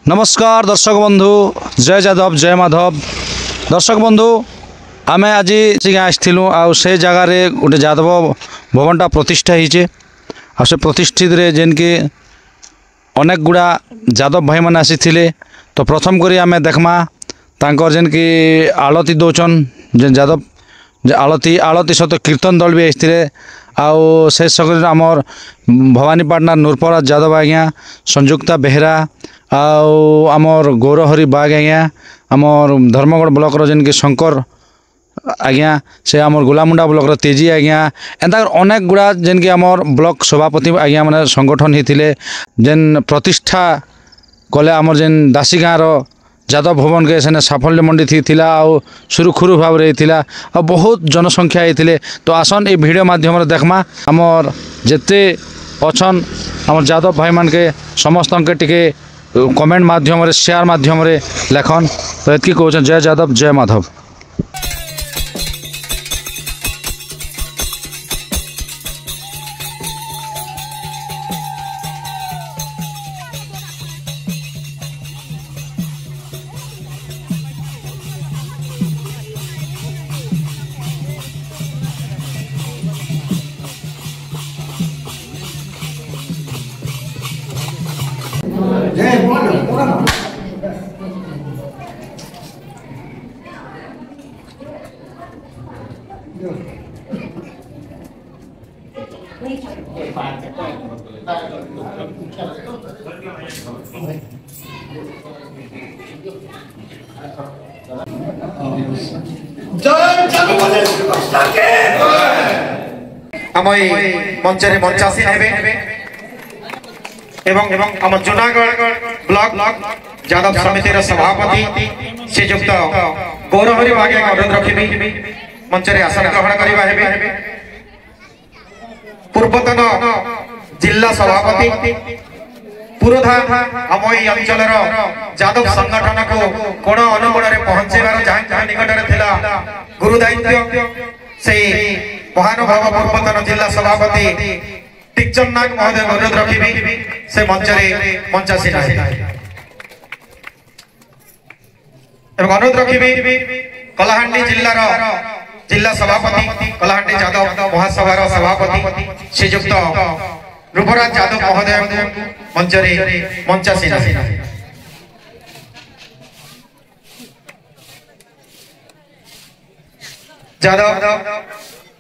नमस्कार दर्शक बंधु जय जादव जय माधव दर्शक बंधु आमे आज आसलु से जगार गोटे जादव भवनटा प्रतिष्ठा होइछे से प्रतिष्ठित रे जेन के अनेक गुड़ा जादव भाई मैंने आसी तो प्रथम करी आमे देखमा तांकर जेन कि आलती दौचन जेन जादव आलती आलती सहित कीर्तन दल भी आसते आउ से आमर भवानीपाटना नूरपरा जादव आज्ञा संयुक्ता बेहरा आउ आमर गौरहरी बाग आज्ञा आमर धर्मगढ़ ब्लॉक जेन कि शंकर आज्ञा से आमर गोलामुंडा ब्लॉक तेजी आज्ञा एंता अनेक गुड़ा जेन कि आमर ब्लॉक सभापति आज्ञा माने संगठन होते जेन प्रतिष्ठा कले आमर जेन दासी गाँव जादव भवन के सेने साफल्य मंडी थी आउ सुरुखुरु भाव आ बहुत जनसंख्या होते तो आसन ये वीडियो माध्यम देखमा आमर जेते अच्छन आमर जादव भाई मान के समस्त के टिके कमेंट माध्यम शेयर माध्यम लेखन तो ये कहते जय जादव जय माधव। मंचरे मंचासी एवं जूनागढ़ ब्लॉक जादव समिति सभापति श्रीजुक्त गौरहरी बागे अनुरोध रखी मंचरे आसन ग्रहण करने पूर्वतन जिला सभापति पुरोधा आम ये अंचल जादव संगठन को कोण अनुकोण में पहुंचार जहाँ निकट में गुरु दायित्व से महानुभाव पूर्वतन जिला सभापति टिकचंद नाग महोदय अनुरोध रखी से मंचरे मंचासी अनुरोध रखी कलाहांडी जिलार जिला सभापति कलाहांडी जादव महासभार सभापति श्रीजुक्त रूपराज जादव महोदय मंचरे मंचासी जादव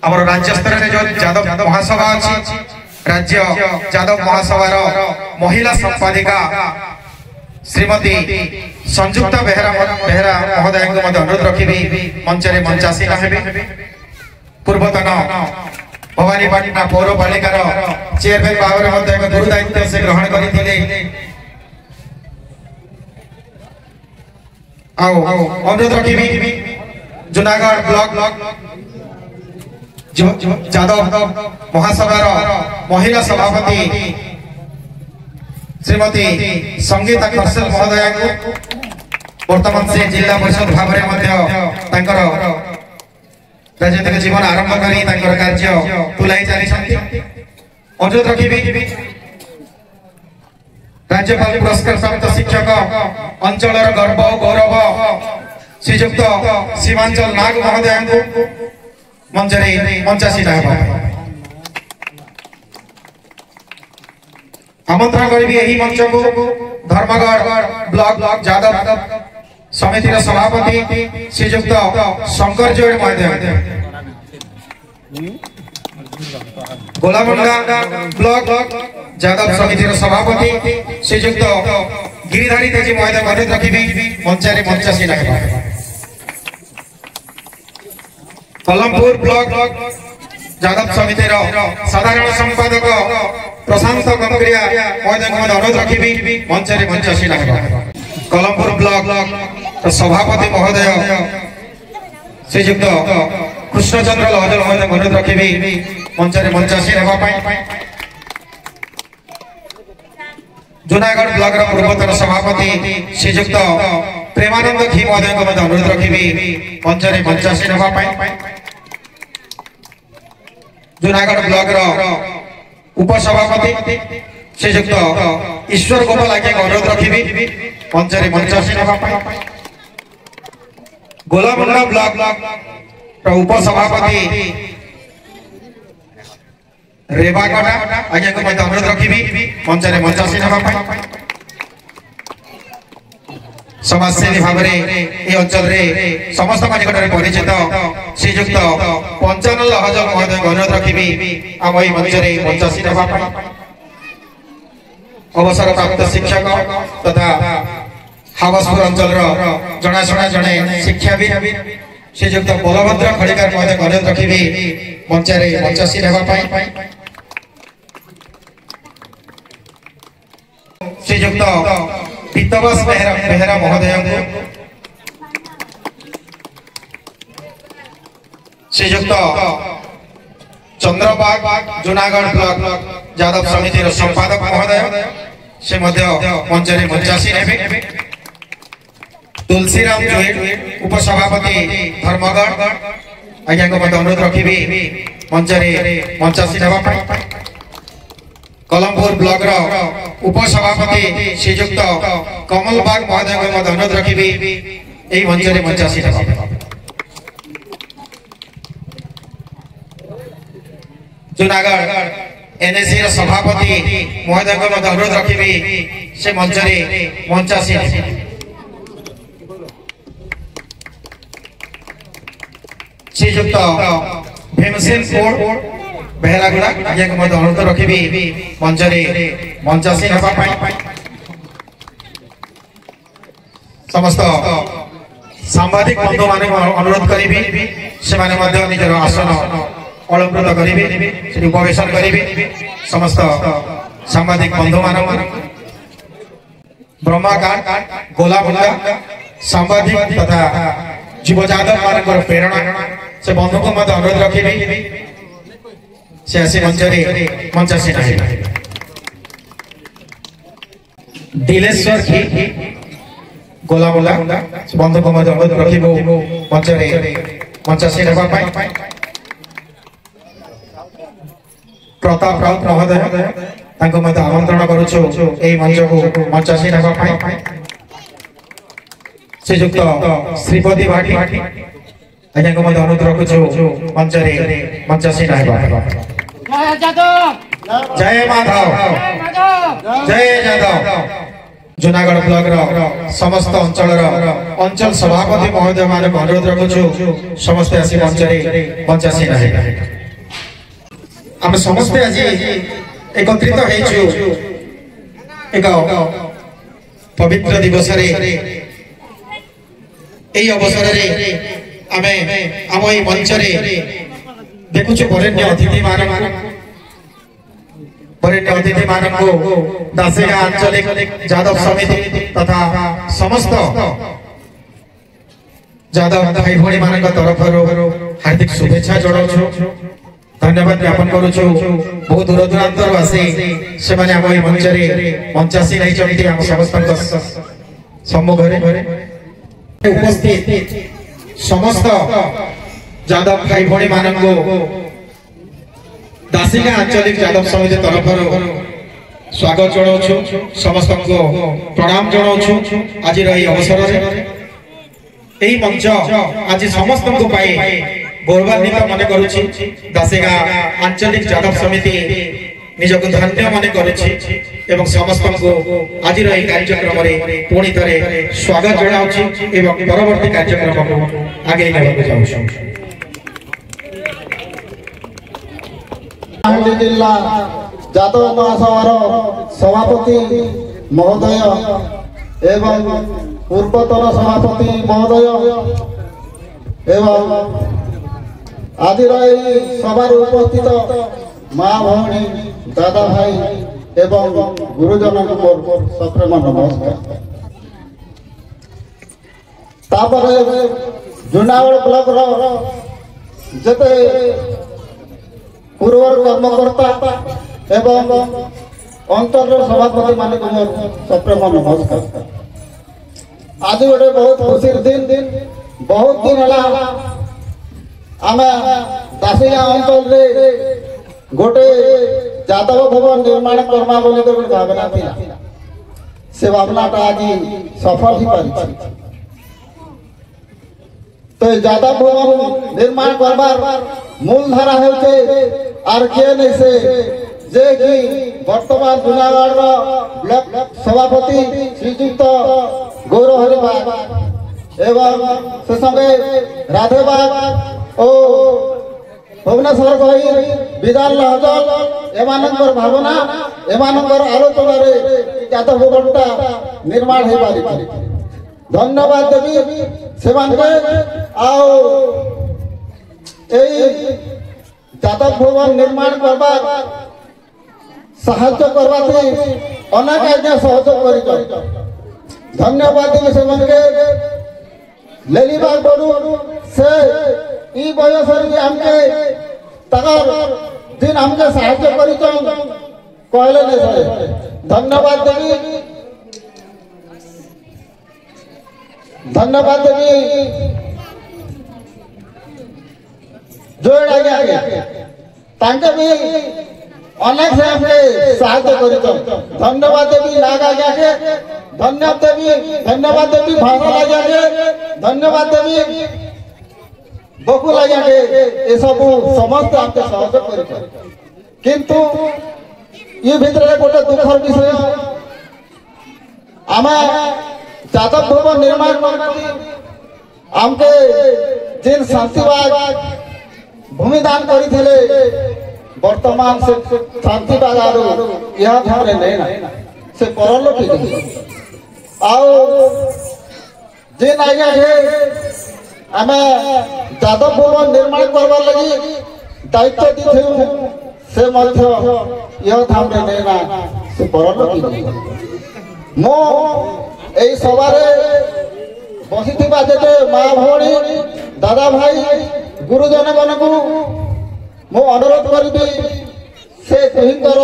आमर राज्य स्तर में जो जादव महासभा अच्छी राज्य जादव महासभार महिला संपादिका श्रीमती संयुक्ता बेहरा महोदय को अनुरोध रखी मंचरे मंचासी पूर्वतन भवानीपाटना पौरपालिकार चेयरमैन भाव में गुरु दायित्व से ग्रहण करते अनुरोध रखी जूनागढ़ ब्लॉक जादव महासभार महिला सभापति श्रीमती संगीता खरसेल महोदय को वर्तमान से जिला परिषद भाव में राजनीतिक जीवन आरंभ कर कार्य तुलाई चली अनुरोध रखी राज्यपाल पुरस्कार प्राप्त शिक्षक अंचल गर्व गौरव श्रीजुक्त सीमांचल नाग महोदय को मंचरे मंचासी आमंत्रण करी मंच को धर्मगढ़ ब्लॉक जादव समिति सभापति श्रीजुक्त शंकर जोड़ महोदय गोलामुंडा ब्लॉक जादव समिति सभापति श्रीजुक्त गिरिधारी तेजी महोदय अनुरोध रखी मंचरे मंचासी कलमपुर ब्लॉक जादव समिति साधारण संपादक प्रशांत कंकरिया महोदय को अनुरोध रखी मंचरे मंचासी कलमपुर ब्लॉक सभापति महोदय श्रीजुक्त कृष्णचंद्र लहजल महोदय को अनुरोध रखी मंचरे मंचासी जूनागढ़ ब्लॉक पूर्वतन सभापति श्रीजुक्त प्रेमानंद खी महोदय को अनुरोध रखी मंचरे मंचासी जूनागढ़ ब्लॉक उपसभापति श्रीजुक्त ईश्वर गोपाल आज्ञा अनुरोध रखी मंचरे मंचासीन गोलामुंडा ब्लॉक उपसभापति रेवागड़ा आज्ञा को मैं अनुरोध रखी मंचरे मंचासीन समाजसेवी भाव में अंचल समस्त निकट में परिचित श्रीजुक्त पंचानन हजर महोदय अनुरोध रखी आम यही मंचरे मंचासीन अवसर प्राप्त शिक्षक तथा हावसपुर अंचल जनाशुना जड़े शिक्षाविद श्रीजुक्त बलभद्र खड़िकार महोदय अनुरोध रखी मंचरे मंचासीन श्रीजुक्त पीतवास बेहरा महोदय श्रीजुक्त चंद्रबाग जूनागढ़ ब्लॉक यादव समिति संपादक महोदय से मंचरे मंचासीन हेबे तुलसीराम जोइट उपसभापति धर्मगढ़ आज्ञा को अनुरोध रखी मंचरे मंचासीन कलमपुर ब्लॉक उपसभापति श्रीजुक्त कमल बाग महोदय को अनुरोध रखी यही मंचरे मंचासीन जूनागढ़ एनएसी सभापति महोदय को अनुरोध रखी से मंचरे मंचासीन श्रीजुक्त भीमसेन बेहरागुड़ा आज्ञा को अनुरोध रखी मंचरे मंचासीन समस्त सांबादिक बंधु मान अनुरोध करी निजर आसन अलंकृत करें उपवेशन करें समस्त सांबादिक बंधु मान ब्रह्माकांड गोलामुंडा सांबादिक तथा जीव यादव मान प्रेरणा से बंधु को अनुरोध रखी से आसी मंचरे मंचासीन दिलेश्वर की गोलामुला बंधु को अनुरोध रखी मंचरे मंचासीन प्रताप राउत महोदय आमंत्रण करुछु एई मंच को मंचासीन श्रीजुक्त श्रीपति भाटी आज्ञा को अनुरोध रखुछु मंचरे मंचासीन जय माधव जय यादव जूनागढ़ ब्लॉक समस्त अंचल सभापति महोदय मान अनुरोध रखुछु समस्त आसी मंचरे मंचासीन आम समस्ते आज एकत्रित एक पवित्र दिवस अवसर आम ये मंचरे देखुଛୁ वरेण्य अतिथि मान दासिगा आंचलिक यादव समिति तथा समस्त यादव भाई भाई मान तरफ हार्दिक शुभेच्छा जनाऊँ धन्यवाद ज्ञापन करुछु बहुत दूर दूरांतर आसी से माने हम मंचरे मंचासी नहीं चलती हम समस्त सम्मुख उपस्थित समस्त यादव भाई भाई मान दासिगा आंचलिक यादव समिति तरफ स्वागत जनाऊँ समस्त को प्रणाम जनाऊँ आज अवसर यही मंच आज समस्त गौरवान्वित मन करुछि दासिगा आंचलिक यादव समिति निजक धन्य मन करुछि एवं समस्त को आज कार्यक्रम में पुणी थे स्वागत जनाऊँ एवं परवर्ती कार्यक्रम को आगे नेबाक चाहूँ। जिला यादव महासभार सभापति महोदय एवं पूर्वतन सभापति महोदय एवं आज सभार उपस्थित माँ भौणी दादा भाई एवं गुरुजन को सप्रेम नमस्कार। जूनागढ़ ब्लॉक जते पूर्व कर्मकर्ता एवं अंचल सभापति मान सप्रेम नमस्कार। आज गोटे बहुत खुशी दिन बहुत दिन है आम दासिगा अंचल गोटे यादव भवन निर्माण करमा बोली भावना थी से भावनाटा आज सफल हो पारी। तो जादव भवन निर्माण करबार मूलधारा होचे आर के नहीं से जे कि वर्तमान जुनागढ़ ब्लॉक सभापति श्रीजुक्त गौरव हरिबाग एवं से संगे राधे बाग और भुवनेश्वर गही विदाल लहजल एमानंकर भावना एमानंकर आलोचना जादव भवनटा निर्माण हो पारी। धन्यवाद देवी से आओ जादव भवन निर्माण करवा साहाय्य करवा अनेक आज्ञा सहयोग कर धन्यवाद देवी से लेलिबाग बड़ू से ई बयस हमके तगर दिन हमके साहाय्य कर कहले नहीं धन्यवाद देवी धन्यवाद देवी जोड़ आगे तांके भी अनेक से हमके साहाय्य कर धन्यवाद देवी लाग आगे धन्यवाद देवी भाषा लगे धन्यवाद देवी बकु लगे ये सब समस्त आपके सहयोग कर किंतु ये भीतर गोटे दुखर विषय आम जादव भवन निर्माण हमके जिन शांतिबाग भूमिदान करते वर्तमान से शांतिबाग यह ध्यान नहीं से परलोकी आओ जिन आज्ञा आम जादव भवन निर्माण करवार लगी दायित्व दी से यह ध्यान नहीं से परलोकी मो এই সভারে বসিথিবা যেতে মা ভৌণী দাদা ভাই গুরুজন মানকু মু অনুরোধ করিবি সে দুহিঙ্কর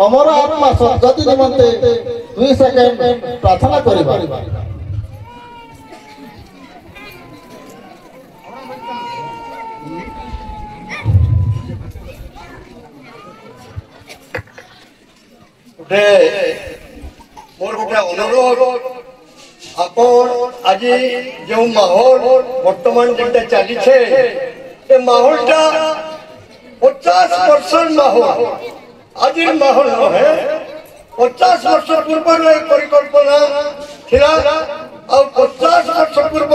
অমর আত্মা সদ্গতি নিমন্তে 2 সেকেন্ড প্রার্থনা করিবা। मोर गोटे अनुरोध आपण आज जो माहौल वर्तमान जेटा चली ए माहौलटा 50% माहौल आज माहौल है 50 वर्ष पूर्व परिकल्पना थिला और 50 वर्ष पूर्व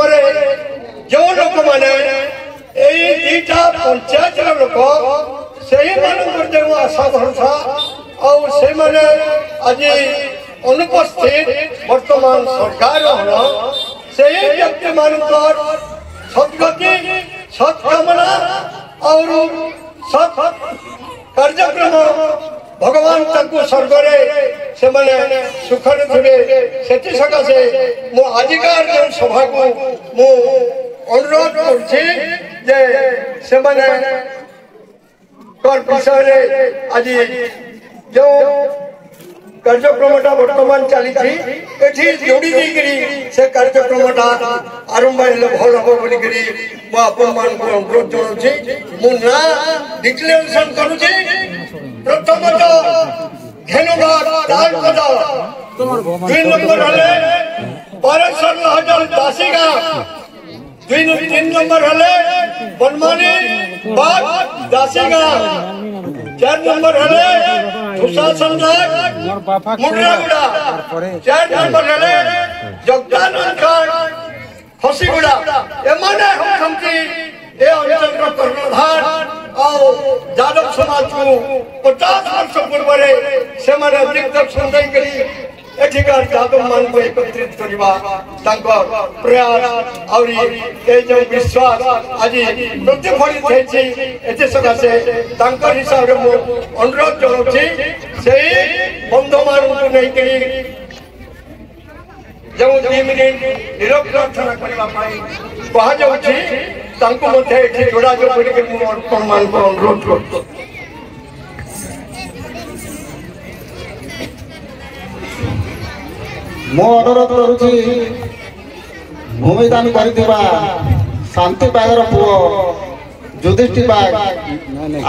जो लोक मैंने दुईटा पंचायत लोक से जो आशा भरसा और से मैंने आज अनुपस्थित वर्तमान सरकार से व्यक्ति मानकर सदगति सत्कामना और सत् कार्यक्रम भगवान तक स्वर्ग से मैंने सुखर थे से सकाशे मो आजिकार जो सभा को मु अनुरोध कर आज जो कार्यक्रमटा वर्तमान चली जोड़ी से कार्यक्रमटा आरंभ भल हम बोल अनुरोध जनाऊँ मु ना डिक्लेरेशन करुँच प्रथमतः धन्यवाद 2 नंबर हेले परेश्वर लहजल दासी गाँव 3 नंबर हेले बनमानी बाग दासी गाँव 4 नंबर हेले सुशासन मुंड्रागुड़ा 4 नंबर हेले जगदानंद फसीगुड़ा एमाने होती ए अंचल कर्णधार और जादव समाज को 50 वर्ष पूर्व से दिग्दर्शन एठिकार जादव मान को एकत्रित करवा प्रयास और जो विश्वास आज प्रतिफलित होती सकाशे हिसाब से मुझे अनुरोध जनाऊँ से बंधु मान नहीं जो 2 मिनिट नीरव प्रार्थना करने कह जोड़ाजोड़ मान को अनुरोध कर मो अनुरोध करुची भूमिदान करिथिबा शांति बागर पुओ युधिष्ठिर बाग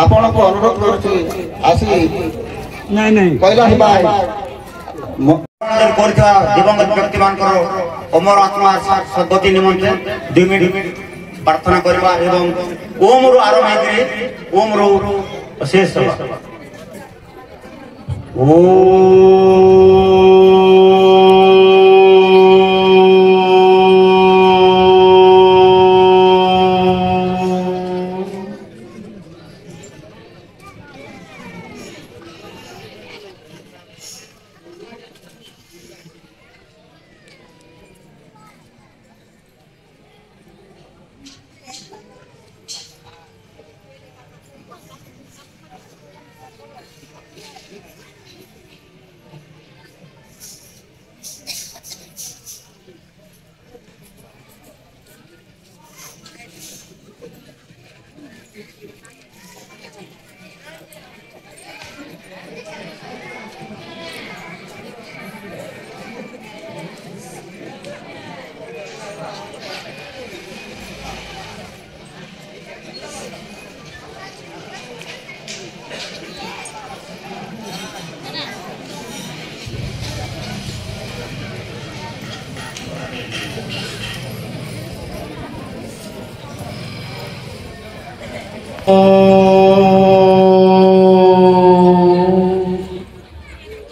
आपण को अनुरोध करुची आसी नहीं कैलाश बाग दिवंगत व्यक्ति मानकर अमर आत्मा सद्गति निमंत्रण 2 मिनिट प्रार्थना करबा एवं ओम रु आरंभ होइकरी ओम रु शेष होबा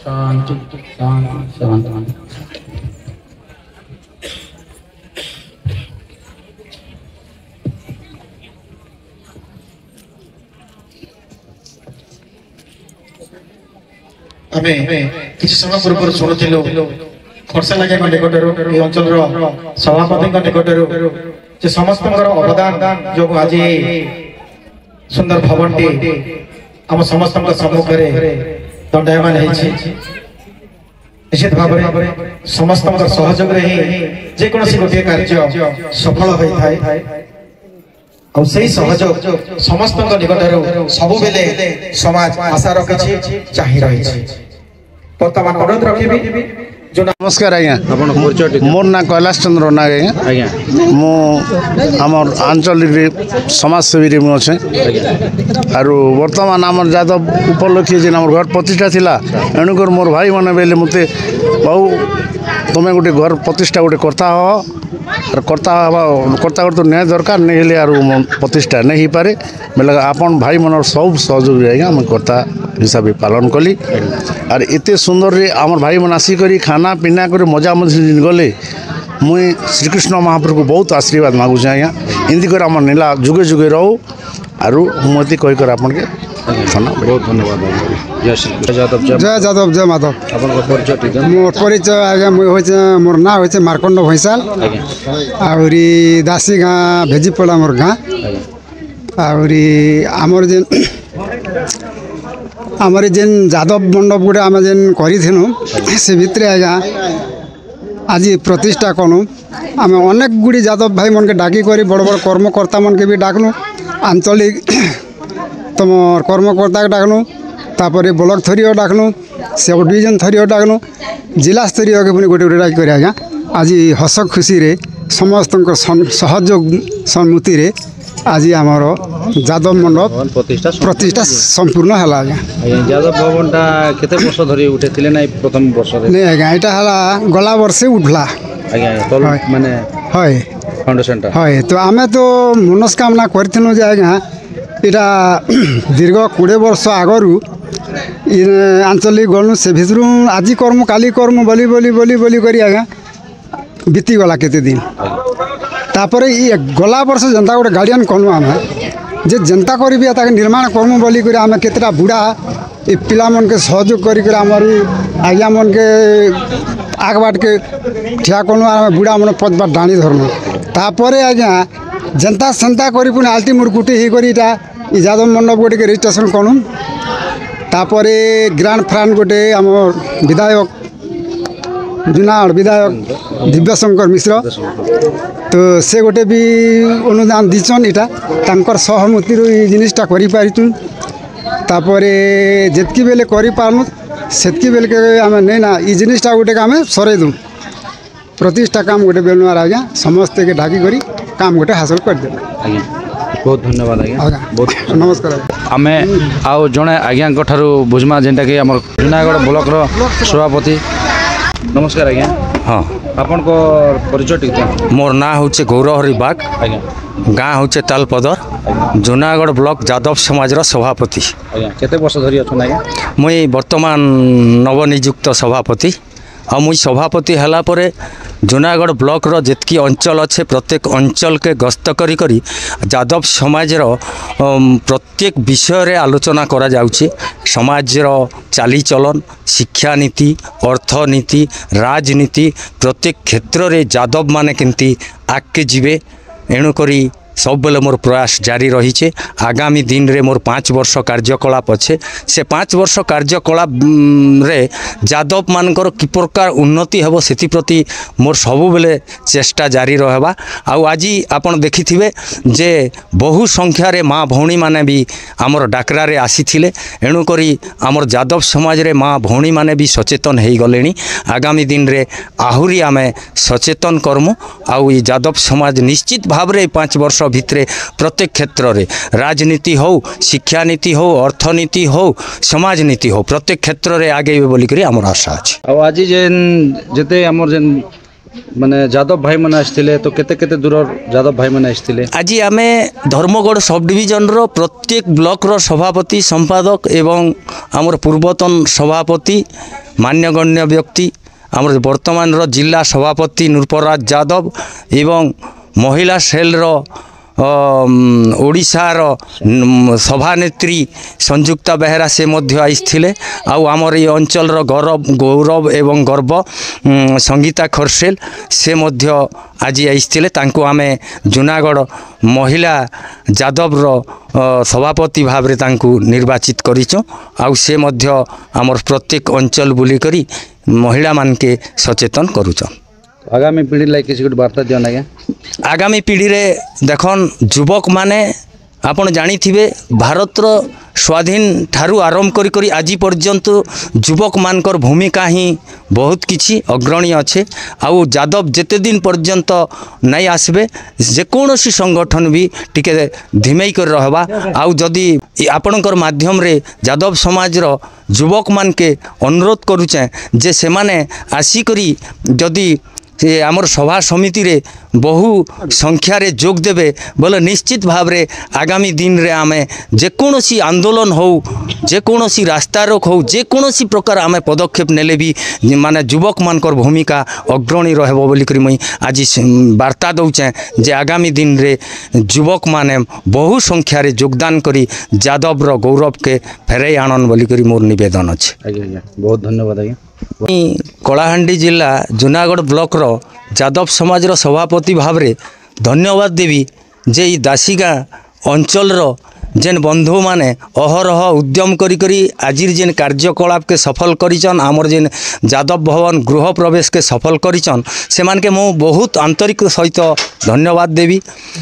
शांति शांति शांति। आमे किसी समय पूर्व शुणुलु खरसालागे निकटर ये अंचल सभापति निकटर समस्त अवदान जो आज सुंदर भवन टी आम समस्त सम्मुख में दंडायमान निश्चित भाव में समस्त सहयोग जेकोसी गोटे कार्य सफल होता है और सही सहयोग समस्त निकटर सब बेले समाज आशा रखी चाहि रही बर्तमान अनुरोध रखी नमस्कार आज्ञा मोर ना कैलाश चंद्र नाग आज्ञा मु आमर आंचलिक समाजसेवी मुझे आरु वर्तमान आमर यादव उपलक्षे जेन आमर घर प्रतिष्ठा थिला एणुकर मोर भाई माने बेले मते बहु तुमे गोटे घर प्रतिष्ठा गोटे करता हो और करता तो न्याय दरकार नहीं हेले आरु प्रतिष्ठा नहीं हो पारे बेले आपन भाई मनर सब सहयोग आज्ञा मैं करता हिसाब से पालन कली और एते सुंदर रे आमर भाई मन आसिक खाना पीना कर मजा मजी गले मुई श्रीकृष्ण महाप्रभु को बहुत आशीर्वाद मागुचे आज्ञा इनती कर आम नीला जुगे जुगे रहू आरु मुझे कहीकर आपन के बहुत धन्यवाद जय श्री यादव जय यादव जय माधव मोर परिचय आज्ञा मोर ना हो मार्कंड भैसाल आहरी दासी गाँ भेजीपड़ा मोर गाँ आहरी आमर जेन आमर जेन यादव मंडप गोटे आम जेन करूँ से भितर आज्ञा आज प्रतिष्ठा कलु आम अनेक गुड़ी यादव भाई मन के डाकी बड़ बड़ कर्मकर्ता मन के भी डाकलु आंचलिक तुम कर्मकर्ता के डाकलु तापर ब्लॉक थरीय डाकलु सब डिवीजन थरीय डाकलु जिला स्तरीय के गोटे गोटे डाक कर आज्ञा आज हस खुशी रे समस्त सहयोग सम्मति रे आज आमर यादव मंडप प्रतिष्ठा संपूर्ण है आज्ञा यादव भवन केते वर्ष धरी उठे ना प्रथम वर्ष नहीं आज्ञा यहाँ गला वर्षे उठला माने है फाउंडेशन है तो आमे तो मनस्कामना करूँ जे आज्ञा यहाँ दीर्घ 20 वर्ष आगरू आंचलिक गलु से भितर आज कर्म काली कर्म बोली बोली बोली बोली करी आज्ञा बीतीगला केते दिन तापर ये गला वर्ष जनता गोटे गार्डियन कलु आम जे जनता करी निर्माण करमु बोली कर आम केतटा बुढ़ा ये पिला मन के सहयोग करी आमरी आज्ञा मन के आग बाट के ठिया कलु आम बुढ़ा मन पद बाट डाणी धरलु तापर आज्ञा जनता संता करी पुणी आल्टी मुरकुटी ही करी यादव मंडप गोटे के रजिस्ट्रेशन कलु तापर ग्रांड फ्रांड गोटे आम विधायक जुनागढ़ विधायक दिव्यशंकर मिश्र तो से गोटे भी अनुदान दीचन यहाँ सहमति जिनिसटा करूँ तापर जितकी बेले करूँ सेतकी बेल के आम नहीं ना ये जिनिसटा गोटे आम सरेदू प्रतिष्ठा काम गोटे बेलु आज्ञा समस्ते के ढाकी करी काम गोटे हासिल करदे बहुत धन्यवाद आज्ञा बहुत नमस्कार आमे आउ जड़े आज्ञा ठारू बुझमा जेनटा कि आम जूनागढ़ ब्लॉक सभापति नमस्कार आज्ञा हाँ आपण को परिचय टिके मोर ना हूँ गौरहरी बाग आज्ञा गाँ हूँ तालपदर जूनागढ़ ब्लॉक यादव समाज सभापति आज्ञा केते वर्ष धरि अछन आज्ञा मुई वर्तमान नवनियुक्त सभापति आ मुई सभापति हला परे जूनागढ़ ब्लॉक रो जितकी अंचल अच्छे प्रत्येक अंचल के गस्त करी करी यादव समाज प्रत्येक विषय रे आलोचना करा जाउछि समाज रो चालीचलन शिक्षा नीति अर्थनीति राजनीति प्रत्येक क्षेत्र रे यादव माने केमती आगे जीवे एणुकरी सब बेले मोर प्रयास जारी रही आगामी दिन रे मोर 5 वर्ष कार्यकलाप अच्छे से 5 वर्ष कार्यकलाप रे यादव मानकर कि प्रकार उन्नति हेबो सेति प्रति मोर सब बेले चेष्टा जारी रहबा। आउ आज आपण देखिथिबे जे बहु संख्या रे माँ भौणी माने भी आमर डाकरा रे आसीथिले एणुकरी आमर यादव समाज रे माँ भौणी माने भी सचेतन हेई गलेनी आगामी दिन रे आहुरी आमे सचेतन करमु आउ यादव समाज निश्चित भाव रे 5 वर्ष भितरे प्रत्येक क्षेत्र रे राजनीति हो शिक्षा नीति हो अर्थनीति हो समाज नीति हो प्रत्येक क्षेत्र रे आगे बोली करी हमर आशा अछि। आ आज जेन जते हमर जेन माने यादव भाई माने आस्थिले तो केते केते दूर यादव भाई माने आस्थिले आज आमे धर्मगढ़ सब डिविजन रो प्रत्येक ब्लॉक रो सभापति संपादक एवं हमर पूर्वतन सभापति मान्यगण्य व्यक्ति हमर वर्तमान रो जिला सभापति नूरपराज यादव एवं महिला सेल रो ओडिशार सभानेत्री संयुक्ता बेहेरा से मध्य आइथिले आउ आमर ये अंचल रो गौरव एवं गर्व संगीता खरसेल से मध्य आज आइथिले तांको आमे जूनागढ़ महिला यादव रो सभापति भाव रे तांको निर्वाचित करिचो आउ से मध्य आमर प्रत्येक अंचल बुली करी महिला मान के सचेतन करूचो। आगामी पीढ़ी लाइक किसी गोटे वार्ता दिया ना आगामी पीढ़ी रे देखन युवक माने आपण जानिथिबे भारत रो स्वाधीन ठारू आरंभ करी करी आज पर्यंत युवक मानकर भूमिका ही बहुत किछि अग्रणी अच्छे आउ यादव जेते दिन पर्यंत नहीं आसबे जेकोसी संगठन भी टिके धिमेई कर रहबा आउ जदि आपणकर माध्यम रे यादव समाज रो युवक मान के अनुरोध करूचे जे से माने आसी करी जदि से आमर सभा समिति रे बहु संख्या रे जोग देबे बोले निश्चित भाव रे आगामी दिन रे आमे जेकोसी आंदोलन हो जेकोसी रास्ता रोक हो जेकोसी प्रकार आमे पदक्षेप नेले भी माने युवक मानकर भूमिका अग्रणी रहबो बोली करी मुई आज वार्ता दउचे जे आगामी दिन रे युवक माने बहु संख्या रे योगदान करी यादव रो गौरव के फेरै आनन बोली करी मोर निवेदन अछि। आज्ञा बहुत धन्यवाद आज्ञा। कलाहांडी जिला जूनागढ़ ब्लॉक रो यादव समाज रो सभापति भाव रे धन्यवाद देवी जे ई दासीगाँ अंचल रो जेन बंधु माने अहरह उद्यम करी करी आजिर जेन कार्यकलाप के सफल करिचन आमर जेन यादव भवन गृह प्रवेश के सफल करिचन से मान के मु बहुत आंतरिक सहित धन्यवाद देवी।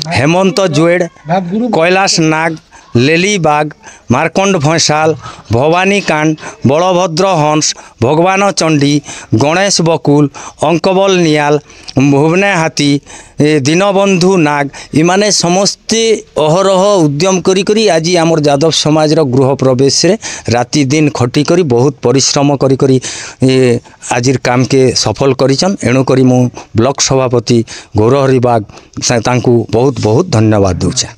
हेमंत जुएड़ कैलाश नाग लेली बाग मार्कंड भैंसाल भवानी कांड बलभद्र हंस भगवान चंडी गणेश बकुल अंकबल नियाल भुवने हाथी दीनबंधु नाग इमाने समस्ते अहरह उद्यम करी करी आज आमर यादव समाज रो गृह प्रवेश रे राति दिन खटी करी बहुत परिश्रम करी करी आजिर काम के सफल करिचन एणु करी मु ब्लॉक सभापति गौरहरी बाग तांकू बहुत बहुत धन्यवाद दूचे।